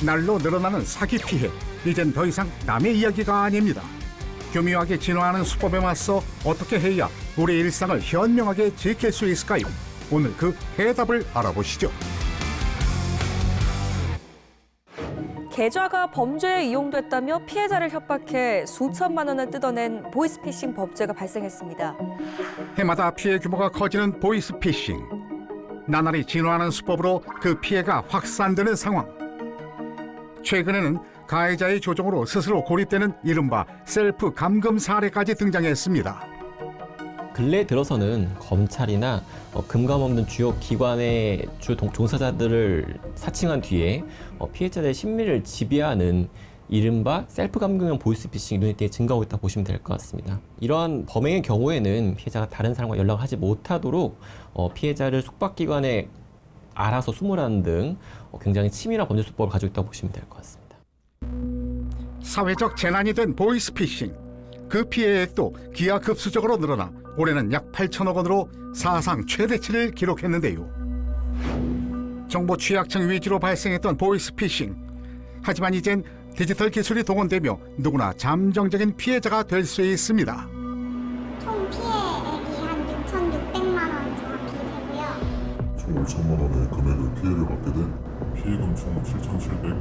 날로 늘어나는 사기 피해. 이젠 더 이상 남의 이야기가 아닙니다. 교묘하게 진화하는 수법에 맞서 어떻게 해야 우리 일상을 현명하게 지킬 수 있을까요? 오늘 그 해답을 알아보시죠. 계좌가 범죄에 이용됐다며 피해자를 협박해 수천만 원을 뜯어낸 보이스피싱 범죄가 발생했습니다. 해마다 피해 규모가 커지는 보이스피싱. 나날이 진화하는 수법으로 그 피해가 확산되는 상황. 최근에는 가해자의 조종으로 스스로 고립되는 이른바 셀프 감금 사례까지 등장했습니다. 근래 들어서는 검찰이나 금감 없는 주요 기관의 종사자들을 사칭한 뒤에 피해자들의 심리를 지배하는 이른바 셀프 감금형 보이스피싱이 눈에 띄게 증가하고 있다고 보시면 될 것 같습니다. 이러한 범행의 경우에는 피해자가 다른 사람과 연락을 하지 못하도록 피해자를 속박기관에 알아서 수물하는 등 굉장히 치밀한 범죄 수법을 가지고 있다고 보시면 될 것 같습니다. 사회적 재난이 된 보이스피싱. 그 피해액도 기하급수적으로 늘어나 올해는 약 8천억 원으로 사상 최대치를 기록했는데요. 정보 취약층 위주로 발생했던 보이스피싱. 하지만 이젠 디지털 기술이 동원되며 누구나 잠정적인 피해자가 될 수 있습니다. 총 피해액이 한 6,600만 원 정확히 되고요. 총 5천만 원의 금액을 피해를 받게 된 피해금 총 7,700.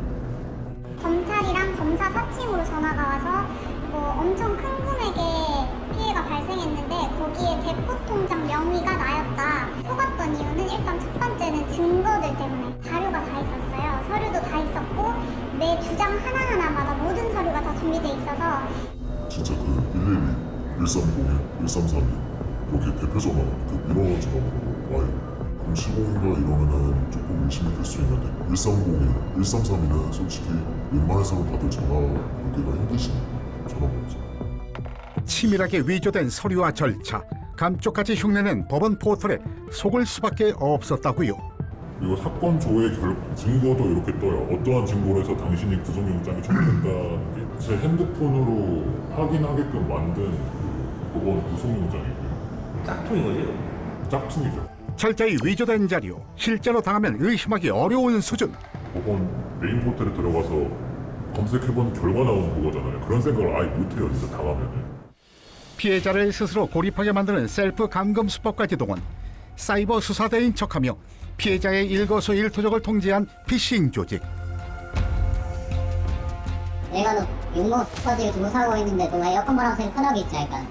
검찰이랑 검사 사칭으로 전화가 와서 엄청 큰 금액의 피해가 발생했는데 거기에 대포 통장 명의가 나였다. 속았던 이유는 일단 첫 번째는 증거들 때문에 자료가 다 있었어요. 서류도 다 있었고 매 주장 하나하나마다 모든 서류가 다 준비돼 있어서 진짜 그 112, 1301, 1332 이렇게 대표 전화, 그 민원 전화번호로 와요. 010인가 이러면은 조금 의심이 될 수 있는데 1301, 1332는 솔직히 웬만해서는 다들 전화 걸기가 힘드신 전화번호죠. 치밀하게 위조된 서류와 절차, 감쪽같이 흉내낸 법원 포털에 속을 수밖에 없었다고요. 그리고 사건 조회 증거도 이렇게 떠요. 어떠한 증거로 해서 당신이 구속영장이 청구됐다는 게 제 핸드폰으로 확인하게끔 만든 그 법원 구속영장이고요. 짝퉁인 거지? 짝퉁이죠. 철저히 위조된 자료, 실제로 당하면 의심하기 어려운 수준. 법원 메인 포털에 들어가서 검색해본 결과 나오는 거잖아요. 그런 생각을 아예 못해요. 진짜 당하면은. 피해자를 스스로 고립하게 만드는 셀프 감금 수법까지 동원. 사이버 수사대인 척하며 피해자의 일거수일투족을 통제한 피싱 조직. 내가 너 욕먹 터지게 두고 사고 있는데 너가 에어컨 바람쐬기 편하게 있지 않을까?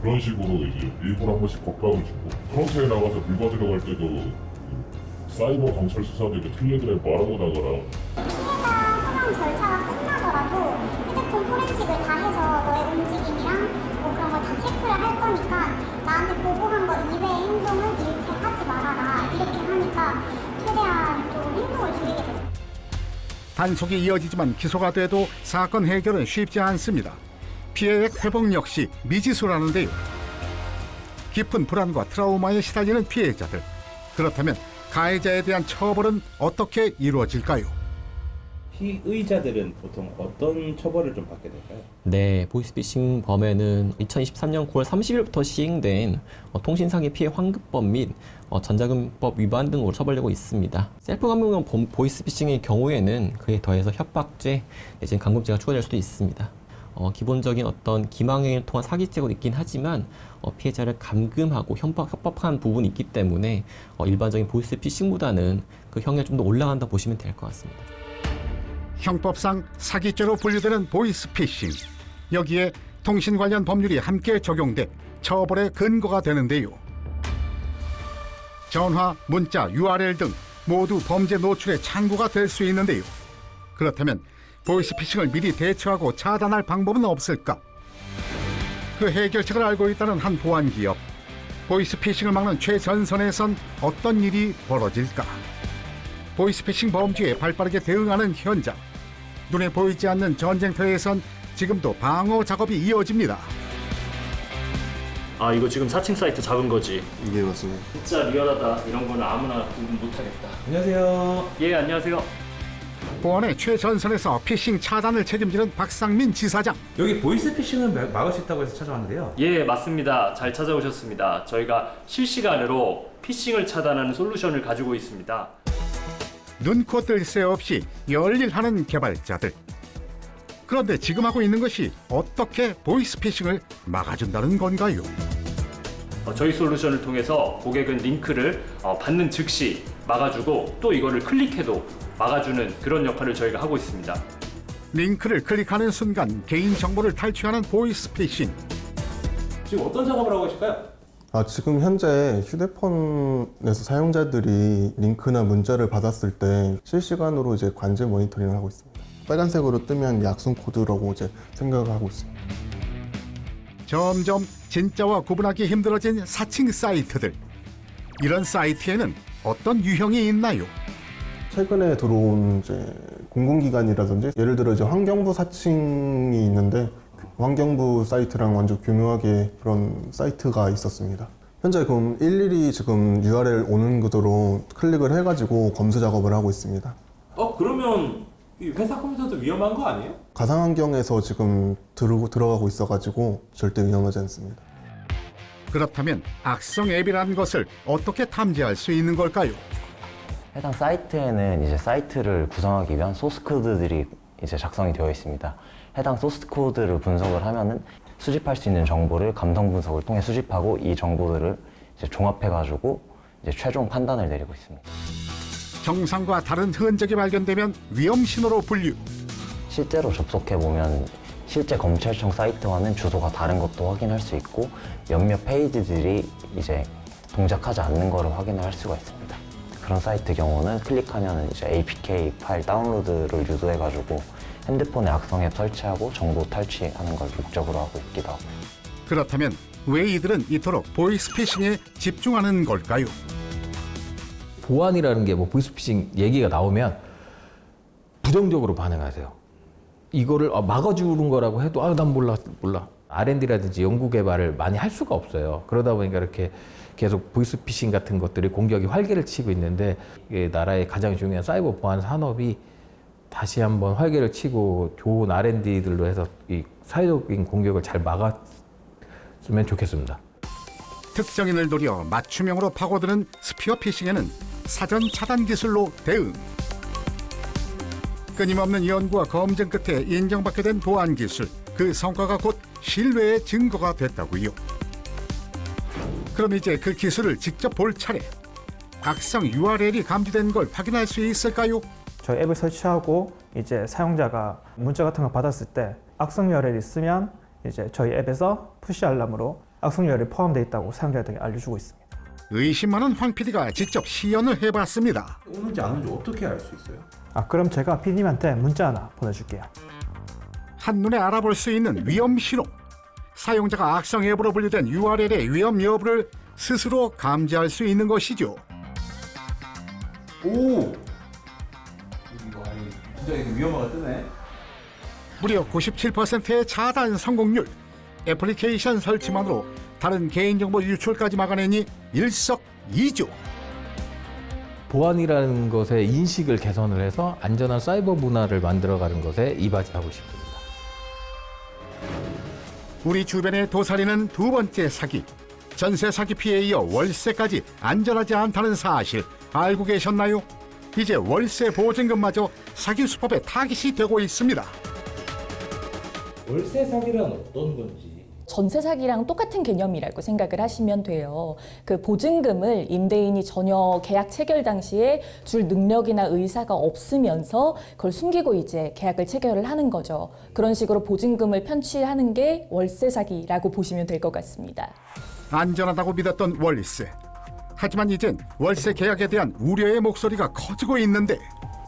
그런 식으로 이제 일부러 한 번씩 겁박을 주고 프런트에 나가서 물 가지러 갈 때도 그 사이버 경찰 수사대가 텔레그램 말하고 나가라. 피해자 소명 절차가 끝나더라도 휴대폰 포렌식을 다 해서 너의 움직임이랑 그런 거 다 체크를 할 거니까 나한테 보고한 거 이외의 행동은 이렇게 하지 말아라. 이렇게 하니까 최대한 좀 행동을 줄이게 됐어요. 단속이 이어지지만 기소가 돼도 사건 해결은 쉽지 않습니다. 피해액 회복 역시 미지수라는데요. 깊은 불안과 트라우마에 시달리는 피해자들. 그렇다면 가해자에 대한 처벌은 어떻게 이루어질까요? 피의자들은 보통 어떤 처벌을 좀 받게 될까요? 네, 보이스피싱 범에는 2023년 9월 30일부터 시행된 통신사기 피해 환급법 및 전자금법 위반 등으로 처벌되고 있습니다. 셀프 감금형 보이스피싱의 경우에는 그에 더해서 협박죄 내지는 감금죄가 추가될 수도 있습니다. 기본적인 어떤 기망행위를 통한 사기죄가 있긴 하지만 피해자를 감금하고 협박한 부분이 있기 때문에 일반적인 보이스피싱보다는 그 형량이 좀 더 올라간다 보시면 될 것 같습니다. 형법상 사기죄로 분류되는 보이스피싱. 여기에 통신 관련 법률이 함께 적용돼 처벌의 근거가 되는데요. 전화, 문자, URL 등 모두 범죄 노출의 창구가 될 수 있는데요. 그렇다면 보이스피싱을 미리 대처하고 차단할 방법은 없을까? 그 해결책을 알고 있다는 한 보안기업. 보이스피싱을 막는 최전선에선 어떤 일이 벌어질까? 보이스피싱 범죄에 발빠르게 대응하는 현장. 눈에 보이지 않는 전쟁터에선 지금도 방어 작업이 이어집니다. 아, 이거 지금 사칭 사이트 잡은 거지? 네, 맞습니다. 진짜 리얼하다. 이런 거는 아무나 구분 못하겠다. 안녕하세요. 예, 안녕하세요. 보안의 최전선에서 피싱 차단을 책임지는 박상민 지사장. 여기 보이스피싱을 막을 수 있다고 해서 찾아왔는데요. 예, 맞습니다. 잘 찾아오셨습니다. 저희가 실시간으로 피싱을 차단하는 솔루션을 가지고 있습니다. 눈코 뜰 새 없이 열일하는 개발자들. 그런데 지금 하고 있는 것이 어떻게 보이스피싱을 막아준다는 건가요? 저희 솔루션을 통해서 고객은 링크를 받는 즉시 막아주고 또 이거를 클릭해도 막아주는 그런 역할을 저희가 하고 있습니다. 링크를 클릭하는 순간 개인정보를 탈취하는 보이스피싱. 지금 어떤 작업을 하고 계실까요? 지금 현재 휴대폰에서 사용자들이 링크나 문자를 받았을 때 실시간으로 이제 관제 모니터링을 하고 있습니다. 빨간색으로 뜨면 약속 코드라고 이제 생각을 하고 있습니다. 점점 진짜와 구분하기 힘들어진 사칭 사이트들. 이런 사이트에는 어떤 유형이 있나요? 최근에 들어온 이제 공공기관이라든지 예를 들어 이제 환경부 사칭이 있는데 그 환경부 사이트랑 완전 교묘하게 그런 사이트가 있었습니다. 현재 그럼 일일이 지금 URL 오는 구조로 클릭을 해가지고 검수 작업을 하고 있습니다. 그러면 이 회사 컴퓨터도 위험한 거 아니에요? 가상환경에서 지금 들어가고 있어가지고 절대 위험하지 않습니다. 그렇다면 악성 앱이라는 것을 어떻게 탐지할 수 있는 걸까요? 해당 사이트에는 이제 사이트를 구성하기 위한 소스 코드들이 이제 작성이 되어 있습니다. 해당 소스 코드를 분석을 하면은 수집할 수 있는 정보를 감성 분석을 통해 수집하고 이 정보들을 이제 종합해가지고 이제 최종 판단을 내리고 있습니다. 정상과 다른 흔적이 발견되면 위험 신호로 분류. 실제로 접속해 보면 실제 검찰청 사이트와는 주소가 다른 것도 확인할 수 있고 몇몇 페이지들이 이제 동작하지 않는 것을 확인을 할 수가 있습니다. 그런 사이트 경우는 클릭하면 이제 APK 파일 다운로드를 유도해가지고 핸드폰에 악성 앱 설치하고 정보 탈취하는 걸 목적으로 하고 있기도 하고요. 그렇다면 왜 이들은 이토록 보이스피싱에 집중하는 걸까요? 보안이라는 게 뭐 보이스피싱 얘기가 나오면 부정적으로 반응하세요. 이거를 막아주는 거라고 해도 난 몰라. R&D라든지 연구개발을 많이 할 수가 없어요. 그러다 보니까 이렇게 계속 보이스피싱 같은 것들이 공격이 활개를 치고 있는데 이게 나라의 가장 중요한 사이버 보안 산업이 다시 한번 활개를 치고 좋은 R&D들로 해서 이 사회적인 공격을 잘 막았으면 좋겠습니다. 특정인을 노려 맞춤형으로 파고드는 스피어 피싱에는 사전 차단 기술로 대응. 끊임없는 연구와 검증 끝에 인정받게 된 보안 기술. 그 성과가 곧 신뢰의 증거가 됐다고요. 그럼 이제 그 기술을 직접 볼 차례. 악성 URL이 감지된 걸 확인할 수 있을까요? 저희 앱을 설치하고 이제 사용자가 문자 같은 거 받았을 때 악성 URL이 있으면 이제 저희 앱에서 푸시 알람으로 악성 URL이 포함되어 있다고 사용자들에게 알려주고 있습니다. 의심 많은 황 PD가 직접 시연을 해봤습니다. 오는지 안 오는지 어떻게 알 수 있어요? 그럼 제가 PD님한테 문자 하나 보내줄게요. 한눈에 알아볼 수 있는 위험 신호. 사용자가 악성 앱으로 분류된 URL의 위험 여부를 스스로 감지할 수 있는 것이죠. 오! 진짜 이거 위험하게 뜨네. 무려 97%의 차단 성공률. 애플리케이션 설치만으로 다른 개인정보 유출까지 막아내니 일석이조. 보안이라는 것의 인식을 개선을 해서 안전한 사이버 문화를 만들어가는 것에 이바지하고 싶습니다. 우리 주변에 도사리는 두 번째 사기. 전세 사기 피해에 이어 월세까지 안전하지 않다는 사실 알고 계셨나요? 이제 월세 보증금마저 사기 수법의 타깃이 되고 있습니다. 월세 사기란 어떤 건지. 전세 사기랑 똑같은 개념이라고 생각을 하시면 돼요. 그 보증금을 임대인이 전혀 계약 체결 당시에 줄 능력이나 의사가 없으면서 그걸 숨기고 이제 계약을 체결을 하는 거죠. 그런 식으로 보증금을 편취하는 게 월세 사기라고 보시면 될 것 같습니다. 안전하다고 믿었던 월세. 하지만 이젠 월세 계약에 대한 우려의 목소리가 커지고 있는데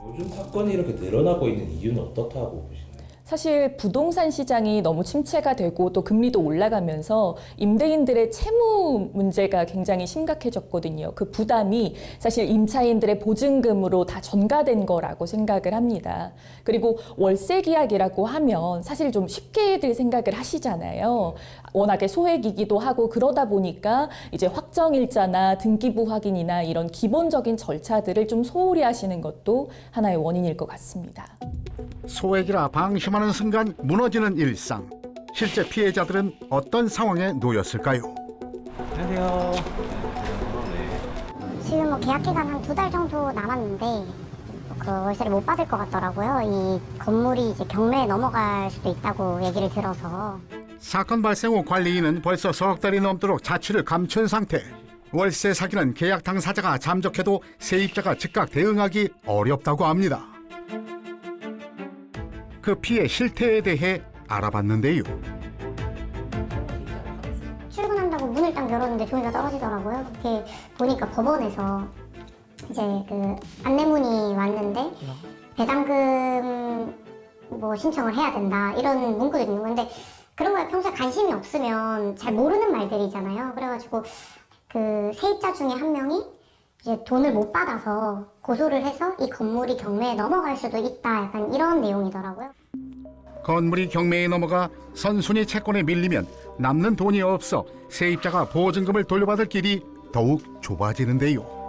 요즘 사건이 이렇게 늘어나고 있는 이유는 어떻다고 보시나요? 사실 부동산 시장이 너무 침체가 되고 또 금리도 올라가면서 임대인들의 채무 문제가 굉장히 심각해졌거든요. 그 부담이 사실 임차인들의 보증금으로 다 전가된 거라고 생각을 합니다. 그리고 월세 계약이라고 하면 사실 좀 쉽게들 생각을 하시잖아요. 워낙에 소액이기도 하고 그러다 보니까 이제 확정일자나 등기부 확인이나 이런 기본적인 절차들을 좀 소홀히 하시는 것도 하나의 원인일 것 같습니다. 소액이라 방심하는 순간 무너지는 일상. 실제 피해자들은 어떤 상황에 놓였을까요? 안녕하세요. 지금 계약 기간 한 2달 정도 남았는데 그 월세를 못 받을 것 같더라고요. 이 건물이 이제 경매에 넘어갈 수도 있다고 얘기를 들어서. 사건 발생 후 관리인은 벌써 석 달이 넘도록 자취를 감춘 상태. 월세 사기는 계약 당사자가 잠적해도 세입자가 즉각 대응하기 어렵다고 합니다. 그 피해 실태에 대해 알아봤는데요. 출근한다고 문을 딱 열었는데 종이가 떨어지더라고요. 그렇게 보니까 법원에서 이제 그 안내문이 왔는데 배당금 뭐 신청을 해야 된다 이런 문구도 있는 건데 그런 거에 평소에 관심이 없으면 잘 모르는 말들이잖아요. 그래가지고 그 세입자 중에 한 명이 이제 돈을 못 받아서 고소를 해서 이 건물이 경매에 넘어갈 수도 있다 약간 이런 내용이더라고요. 건물이 경매에 넘어가 선순위 채권에 밀리면 남는 돈이 없어 세입자가 보증금을 돌려받을 길이 더욱 좁아지는데요.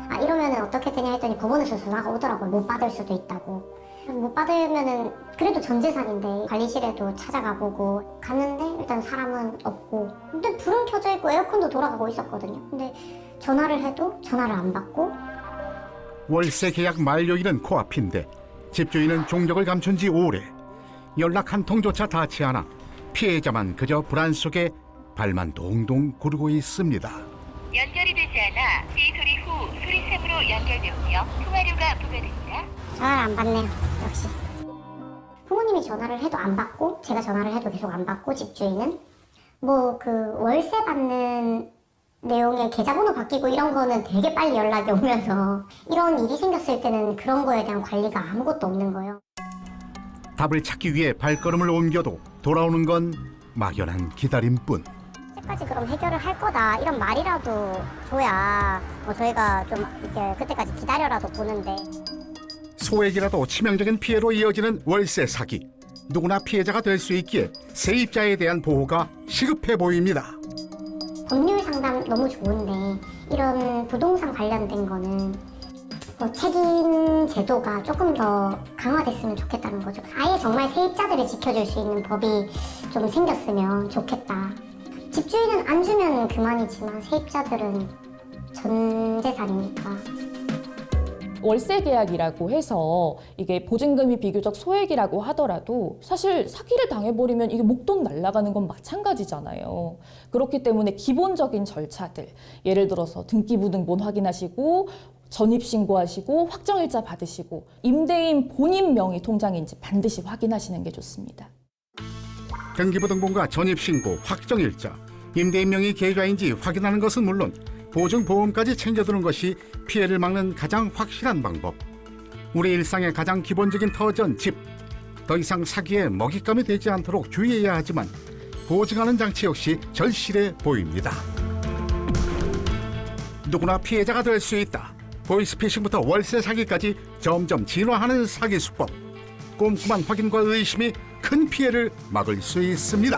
아 이러면은 어떻게 되냐 했더니 법원에서 전화가 오더라고요. 못 받을 수도 있다고. 못 받으면은 그래도 전 재산인데 관리실에도 찾아가 보고 갔는데 일단 사람은 없고 근데 불은 켜져 있고 에어컨도 돌아가고 있었거든요. 근데 전화를 해도 전화를 안 받고 월세 계약 만료일은 코앞인데 집주인은 종적을 감춘 지 오래. 연락 한 통조차 닿지 않아 피해자만 그저 불안 속에 발만 동동 구르고 있습니다. 연결이 되지 않아 삐 소리 후 소리샘으로 연결되오며 통화료가 부과됩니다. 전화를 안 받네요. 역시 부모님이 전화를 해도 안 받고 제가 전화를 해도 계속 안 받고 집주인은 뭐 그 월세 받는 내용의 계좌번호 바뀌고 이런 거는 되게 빨리 연락이 오면서 이런 일이 생겼을 때는 그런 거에 대한 관리가 아무것도 없는 거예요. 답을 찾기 위해 발걸음을 옮겨도 돌아오는 건 막연한 기다림뿐. 언제까지 그럼 해결을 할 거다 이런 말이라도 줘야 뭐 저희가 좀 이렇게 그때까지 기다려라도 보는데. 소액이라도 치명적인 피해로 이어지는 월세 사기. 누구나 피해자가 될 수 있기에 세입자에 대한 보호가 시급해 보입니다. 법률 상담 너무 좋은데 이런 부동산 관련된 거는 뭐 책임 제도가 조금 더 강화됐으면 좋겠다는 거죠. 아예 정말 세입자들을 지켜줄 수 있는 법이 좀 생겼으면 좋겠다. 집주인은 안 주면 그만이지만 세입자들은 전 재산이니까. 월세 계약이라고 해서 이게 보증금이 비교적 소액이라고 하더라도 사실 사기를 당해버리면 이게 목돈 날아가는 건 마찬가지잖아요. 그렇기 때문에 기본적인 절차들, 예를 들어서 등기부등본 확인하시고 전입신고하시고 확정일자 받으시고 임대인 본인 명의 통장인지 반드시 확인하시는 게 좋습니다. 등기부등본과 전입신고, 확정일자, 임대인 명의 계좌인지 확인하는 것은 물론 보증보험까지 챙겨두는 것이 피해를 막는 가장 확실한 방법. 우리 일상의 가장 기본적인 터전 집. 더 이상 사기에 먹잇감이 되지 않도록 주의해야 하지만 보증하는 장치 역시 절실해 보입니다. 누구나 피해자가 될 수 있다. 보이스피싱부터 월세 사기까지 점점 진화하는 사기 수법. 꼼꼼한 확인과 의심이 큰 피해를 막을 수 있습니다.